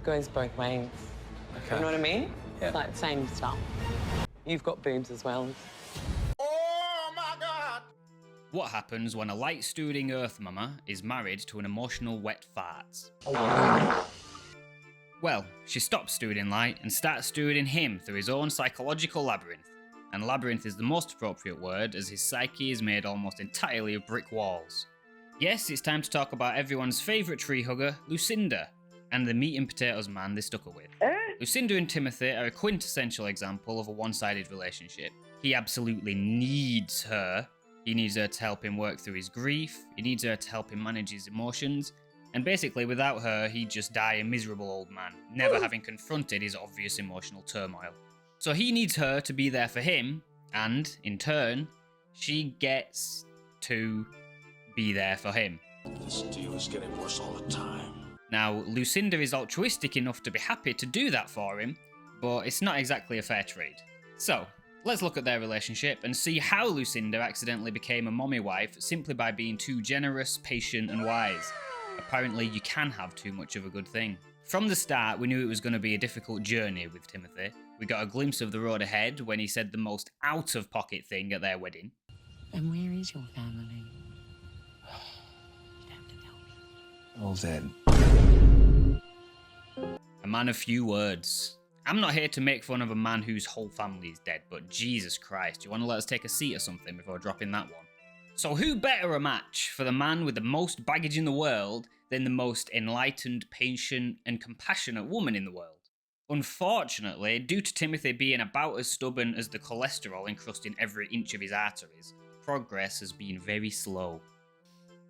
goes both ways. Okay. You know what I mean? Yeah. It's like same stuff. You've got boobs as well. Oh my God! What happens when a light stewarding Earth mama is married to an emotional wet fart? Well, she stops stewarding light and starts stewarding him through his own psychological labyrinth. And labyrinth is the most appropriate word, as his psyche is made almost entirely of brick walls. Yes, it's time to talk about everyone's favourite tree hugger, Lucinda, and the meat and potatoes man they stuck her with. Lucinda and Timothy are a quintessential example of a one-sided relationship. He absolutely needs her. He needs her to help him work through his grief, he needs her to help him manage his emotions, and basically without her he'd just die a miserable old man, never having confronted his obvious emotional turmoil. So he needs her to be there for him, and, in turn, she gets to be there for him. This deal is getting worse all the time. Now, Lucinda is altruistic enough to be happy to do that for him, but it's not exactly a fair trade. So, let's look at their relationship and see how Lucinda accidentally became a mommy wife simply by being too generous, patient, and wise. Apparently, you can have too much of a good thing. From the start, we knew it was going to be a difficult journey with Timothy. We got a glimpse of the road ahead when he said the most out-of-pocket thing at their wedding. And where is your family? You have to tell me. All dead. A man of few words. I'm not here to make fun of a man whose whole family is dead, but Jesus Christ, you want to let us take a seat or something before dropping that one? So who better a match for the man with the most baggage in the world than the most enlightened, patient, and compassionate woman in the world? Unfortunately, due to Timothy being about as stubborn as the cholesterol encrusting every inch of his arteries, progress has been very slow.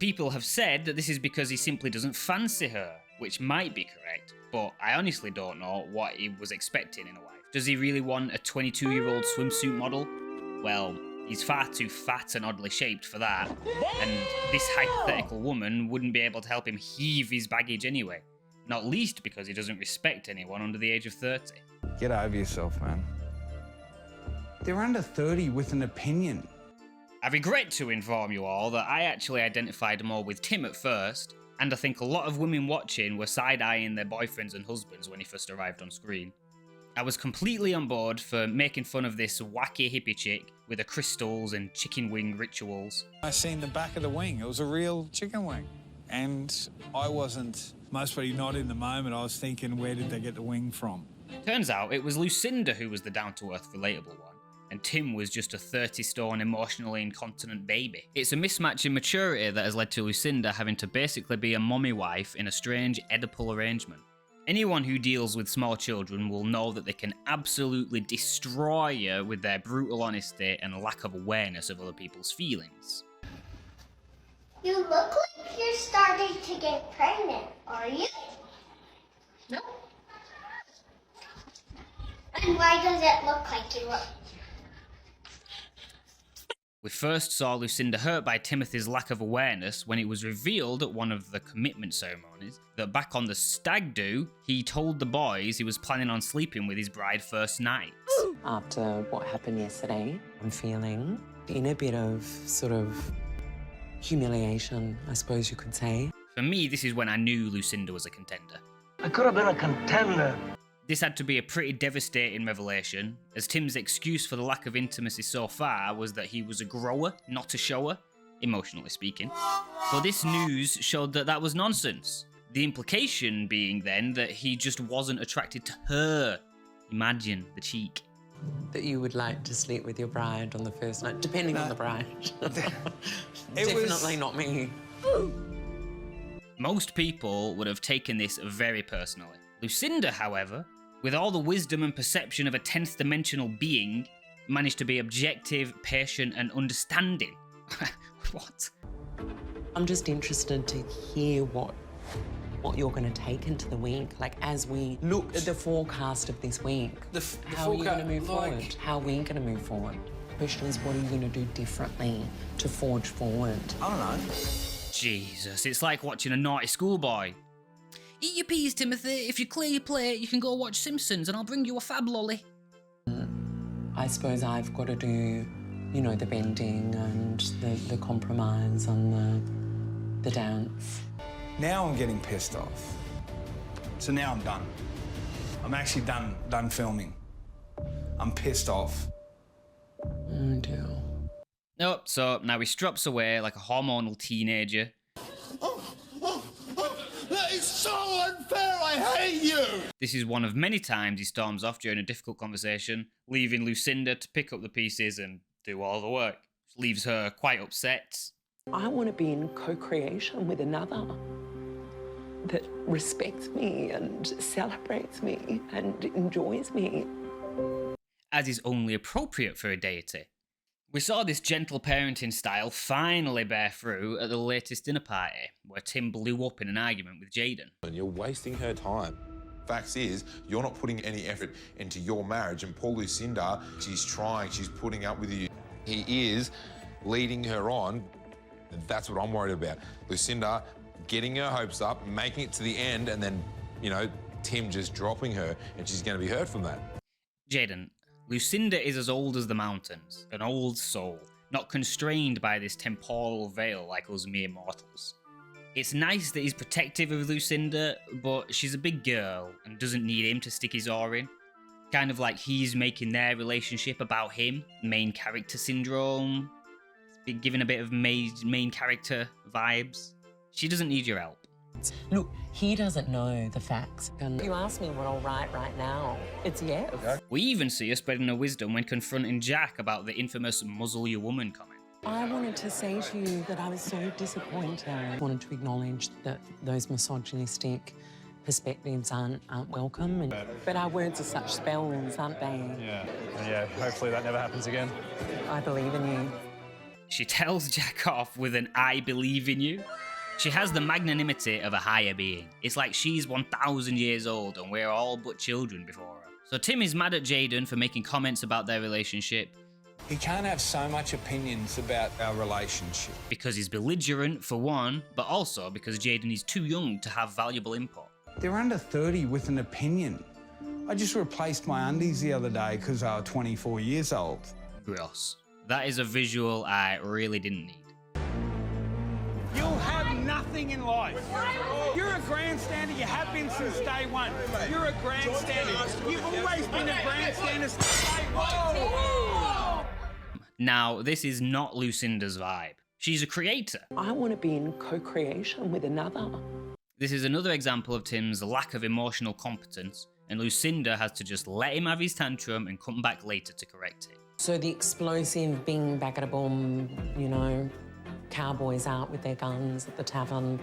People have said that this is because he simply doesn't fancy her, which might be correct, but I honestly don't know what he was expecting in a wife. Does he really want a 22-year-old swimsuit model? Well, he's far too fat and oddly shaped for that, and this hypothetical woman wouldn't be able to help him heave his baggage anyway, not least because he doesn't respect anyone under the age of 30. Get over yourself, man. They're under 30 with an opinion. I regret to inform you all that I actually identified more with Tim at first, and I think a lot of women watching were side-eyeing their boyfriends and husbands when he first arrived on screen. I was completely on board for making fun of this wacky hippie chick with her crystals and chicken wing rituals. I seen the back of the wing. It was a real chicken wing. And I wasn't, mostly not in the moment, I was thinking, where did they get the wing from? Turns out it was Lucinda who was the down-to-earth, relatable one, and Tim was just a 30-stone, emotionally incontinent baby. It's a mismatch in maturity that has led to Lucinda having to basically be a mommy wife in a strange Oedipal arrangement. Anyone who deals with small children will know that they can absolutely destroy you with their brutal honesty and lack of awareness of other people's feelings. You look like you're starting to get pregnant, are you? No. And why does it look like you are? We first saw Lucinda hurt by Timothy's lack of awareness when it was revealed at one of the commitment ceremonies that back on the stag do, he told the boys he was planning on sleeping with his bride first night. After what happened yesterday, I'm feeling in a bit of sort of humiliation, I suppose you could say. For me, this is when I knew Lucinda was a contender. I could have been a contender. This had to be a pretty devastating revelation, as Tim's excuse for the lack of intimacy so far was that he was a grower, not a shower, emotionally speaking. But this news showed that that was nonsense. The implication being then that he just wasn't attracted to her. Imagine the cheek. That you would like to sleep with your bride on the first night, depending on the bride. Definitely not me. Most people would have taken this very personally. Lucinda, however, with all the wisdom and perception of a 10th dimensional being, managed to be objective, patient, and understanding. What? I'm just interested to hear what you're going to take into the week. Like, as we look at the forecast of this week, how are you going to move forward? How are we going to move forward? The question is, what are you going to do differently to forge forward? I don't know. Jesus, it's like watching a naughty schoolboy. Eat your peas, Timothy. If you clear your plate, you can go watch Simpsons and I'll bring you a fab lolly. I suppose I've got to do, you know, the bending and the compromise and the dance. Now I'm getting pissed off. So now I'm done. I'm actually done filming. I'm pissed off. Oh dear. Nope, so now he strops away like a hormonal teenager. That is so unfair! I hate you! This is one of many times he storms off during a difficult conversation, leaving Lucinda to pick up the pieces and do all the work. Leaves her quite upset. I want to be in co-creation with another that respects me and celebrates me and enjoys me. As is only appropriate for a deity. We saw this gentle parenting style finally bear through at the latest dinner party, where Tim blew up in an argument with Jaden. And you're wasting her time. Facts is, you're not putting any effort into your marriage, and poor Lucinda, she's trying, she's putting up with you. He is leading her on. That's what I'm worried about. Lucinda getting her hopes up, making it to the end, and then, you know, Tim just dropping her, and she's going to be hurt from that. Jaden, Lucinda is as old as the mountains, an old soul, not constrained by this temporal veil like us mere mortals. It's nice that he's protective of Lucinda, but she's a big girl and doesn't need him to stick his oar in. Kind of like he's making their relationship about him, main character syndrome, giving a bit of main character vibes. She doesn't need your help. Look, he doesn't know the facts. And you ask me what I'll write right now, it's yes. We even see her spreading her wisdom when confronting Jack about the infamous muzzle your woman comment. I wanted to say to you that I was so disappointed. I wanted to acknowledge that those misogynistic perspectives aren't welcome. But our words are such spells, aren't they? Yeah, hopefully that never happens again. I believe in you. She tells Jack off with an "I believe in you." She has the magnanimity of a higher being. It's like she's 1,000 years old and we're all but children before her. So Tim is mad at Jaden for making comments about their relationship. He can't have so much opinions about our relationship. Because he's belligerent, for one, but also because Jaden is too young to have valuable input. They're under 30 with an opinion. I just replaced my undies the other day because I was 24 years old. Gross. That is a visual I really didn't need. You'll have nothing in life. You're a grandstander. You have been since day one. You're a grandstander. You've always been a grandstander since day one. Now, this is not Lucinda's vibe. She's a creator. I want to be in co-creation with another. This is another example of Tim's lack of emotional competence, and Lucinda has to just let him have his tantrum and come back later to correct it. So the explosive bing back at a boom, you know, cowboys out with their guns at the tavern.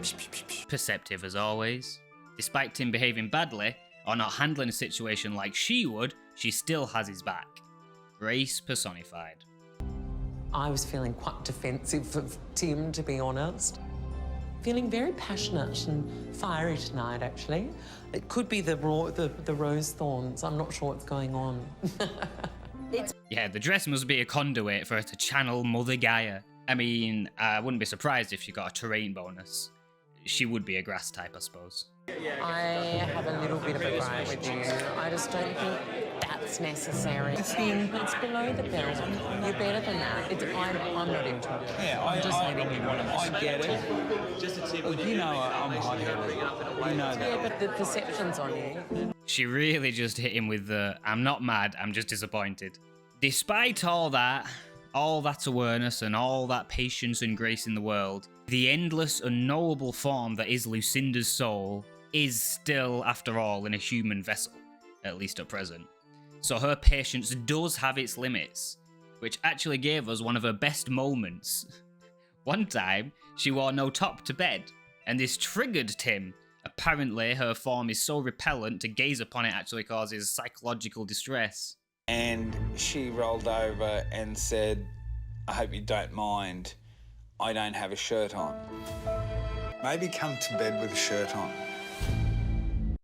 Perceptive as always. Despite Tim behaving badly, or not handling a situation like she would, she still has his back. Grace personified. I was feeling quite defensive of Tim, to be honest. Feeling very passionate and fiery tonight, actually. It could be the rose thorns. I'm not sure what's going on. Yeah, the dress must be a conduit for her to channel Mother Gaia. I mean, I wouldn't be surprised if she got a terrain bonus. She would be a grass type, I suppose. I have a little bit of a gripe with you. I just don't think that's necessary. It's below the belt. You're better than that. I'm not into it. Yeah, I'm just letting you know. I get it. Look, you know I'm hot-headed. You know that. Yeah, but the perception's on you. She really just hit him with the, I'm not mad, I'm just disappointed. Despite all that awareness and all that patience and grace in the world, the endless, unknowable form that is Lucinda's soul is still, after all, in a human vessel, at least at present. So her patience does have its limits, which actually gave us one of her best moments. One time, she wore no top to bed, and this triggered Tim. Apparently, her form is so repellent, to gaze upon it actually causes psychological distress. And she rolled over and said, I hope you don't mind, I don't have a shirt on. Maybe come to bed with a shirt on.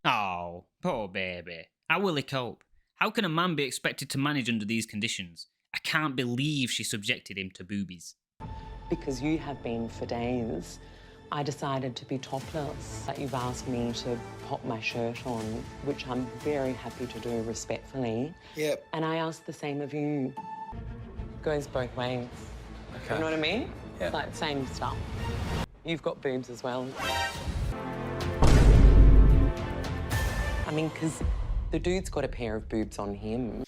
Oh, poor baby. How will he cope? How can a man be expected to manage under these conditions? I can't believe she subjected him to boobies. Because you have been for days, I decided to be topless. But you've asked me to pop my shirt on, which I'm very happy to do respectfully. Yep. And I ask the same of you. It goes both ways. Okay. You know what I mean? Yep. Like, same stuff. You've got boobs as well. I mean, because the dude's got a pair of boobs on him.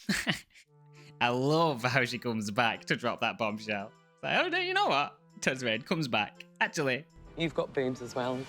I love how she comes back to drop that bombshell. It's like, oh, no, you know what? Turns around, comes back. Actually. You've got boobs as well.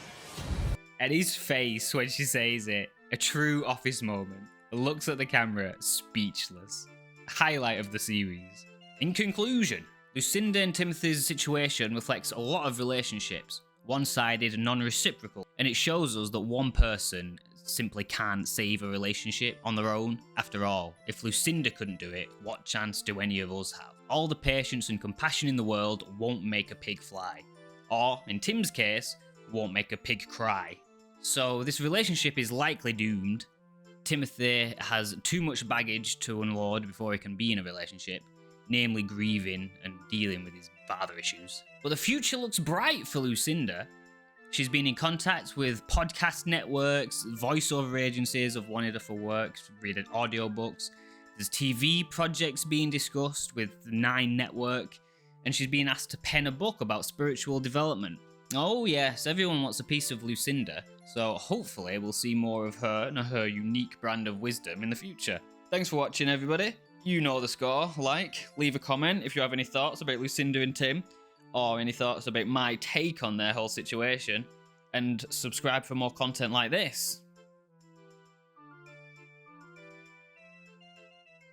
And his face when she says it, a true office moment. Looks at the camera, speechless. Highlight of the series. In conclusion, Lucinda and Timothy's situation reflects a lot of relationships. One-sided and non-reciprocal. And it shows us that one person simply can't save a relationship on their own. After all, if Lucinda couldn't do it, what chance do any of us have? All the patience and compassion in the world won't make a pig fly. Or, in Tim's case, won't make a pig cry. So this relationship is likely doomed. Timothy has too much baggage to unload before he can be in a relationship, namely grieving and dealing with his father issues. But the future looks bright for Lucinda. She's been in contact with podcast networks, voiceover agencies have wanted her for work, reading audiobooks. There's TV projects being discussed with the 9 network, and she's been asked to pen a book about spiritual development. Oh yes, everyone wants a piece of Lucinda, so hopefully we'll see more of her and her unique brand of wisdom in the future. Thanks for watching, everybody. You know the score. Leave a comment if you have any thoughts about Lucinda and Tim, or any thoughts about my take on their whole situation, and subscribe for more content like this.